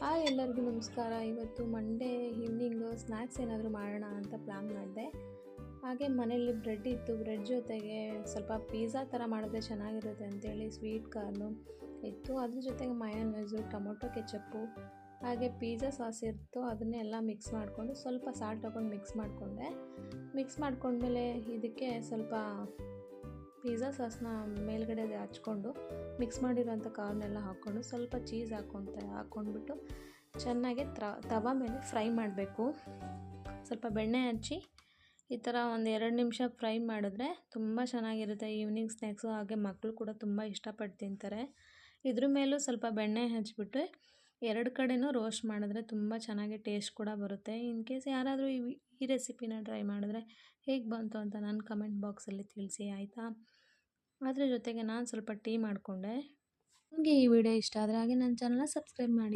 ಎಲ್ಲರಿಗೂ ನಮಸ್ಕಾರ. ಇವತ್ತು ಮಂಡೇ ಈವ್ನಿಂಗು ಸ್ನ್ಯಾಕ್ಸ್ ಏನಾದರೂ ಮಾಡೋಣ ಅಂತ ಪ್ಲ್ಯಾನ್ ಮಾಡಿದೆ. ಹಾಗೆ ಮನೇಲಿ ಬ್ರೆಡ್ ಇತ್ತು, ಬ್ರೆಡ್ ಜೊತೆಗೆ ಸ್ವಲ್ಪ ಪಿಜ್ಜಾ ಥರ ಮಾಡಿದ್ರೆ ಚೆನ್ನಾಗಿರುತ್ತೆ ಅಂತೇಳಿ ಸ್ವೀಟ್ ಕಾರ್ನು ಇತ್ತು. ಅದ್ರ ಜೊತೆಗೆ ಮಯೋನೈಸು, ಟೊಮೊಟೊ ಕೆಚಪ್ಪು, ಹಾಗೆ ಪಿಜ್ಜಾ ಸಾಸ್ ಇತ್ತು. ಅದನ್ನೆಲ್ಲ ಮಿಕ್ಸ್ ಮಾಡಿಕೊಂಡು ಸ್ವಲ್ಪ ಸಾಲ್ಟ್ ಹಾಕೊಂಡು ಮಿಕ್ಸ್ ಮಾಡ್ಕೊಂಡ್ಮೇಲೆ ಇದಕ್ಕೆ ಸ್ವಲ್ಪ ಪಿಜ್ಜಾ ಸಾಸ್ನ ಮೇಲ್ಗಡೆ ಹಚ್ಕೊಂಡು ಮಿಕ್ಸ್ ಮಾಡಿರೋಂಥ ಕಾರ್ನೆಲ್ಲ ಹಾಕ್ಕೊಂಡು ಸ್ವಲ್ಪ ಚೀಸ್ ಹಾಕ್ಕೊಂಡ್ಬಿಟ್ಟು ಚೆನ್ನಾಗಿ ತವ ಮೇಲೆ ಫ್ರೈ ಮಾಡಬೇಕು. ಸ್ವಲ್ಪ ಬೆಣ್ಣೆ ಹಚ್ಚಿ ಈ ಥರ ಒಂದು 2 ನಿಮಿಷ ಫ್ರೈ ಮಾಡಿದ್ರೆ ತುಂಬ ಚೆನ್ನಾಗಿರುತ್ತೆ ಈವ್ನಿಂಗ್ ಸ್ನ್ಯಾಕ್ಸು. ಹಾಗೆ ಮಕ್ಕಳು ಕೂಡ ತುಂಬ ಇಷ್ಟಪಟ್ಟು ತಿಂತಾರೆ. ಇದ್ರ ಮೇಲೂ ಸ್ವಲ್ಪ ಬೆಣ್ಣೆ ಹಚ್ಬಿಟ್ಟು 2 ಕಡೆನೂ ರೋಸ್ಟ್ ಮಾಡಿದ್ರೆ ತುಂಬ ಚೆನ್ನಾಗಿ ಟೇಸ್ಟ್ ಕೂಡ ಬರುತ್ತೆ. ಇನ್ ಕೇಸ್ ಯಾರಾದರೂ ಈ ರೆಸಿಪಿನ ಟ್ರೈ ಮಾಡಿದ್ರೆ ಹೇಗೆ ಬಂತು ಅಂತ ನನ್ನ ಕಮೆಂಟ್ ಬಾಕ್ಸಲ್ಲಿ ತಿಳಿಸಿ, ಆಯಿತಾ? ಅದ್ರ ಜೊತೆಗೆ ನಾನು ಸ್ವಲ್ಪ ಟೀ ಮಾಡಿಕೊಂಡೆ. ನಿಮಗೆ ಈ ವಿಡಿಯೋ ಇಷ್ಟ ಆದರೆ ಹಾಗೆ ನನ್ನ ಚಾನಲ್ನ ಸಬ್ಸ್ಕ್ರೈಬ್ ಮಾಡಿ.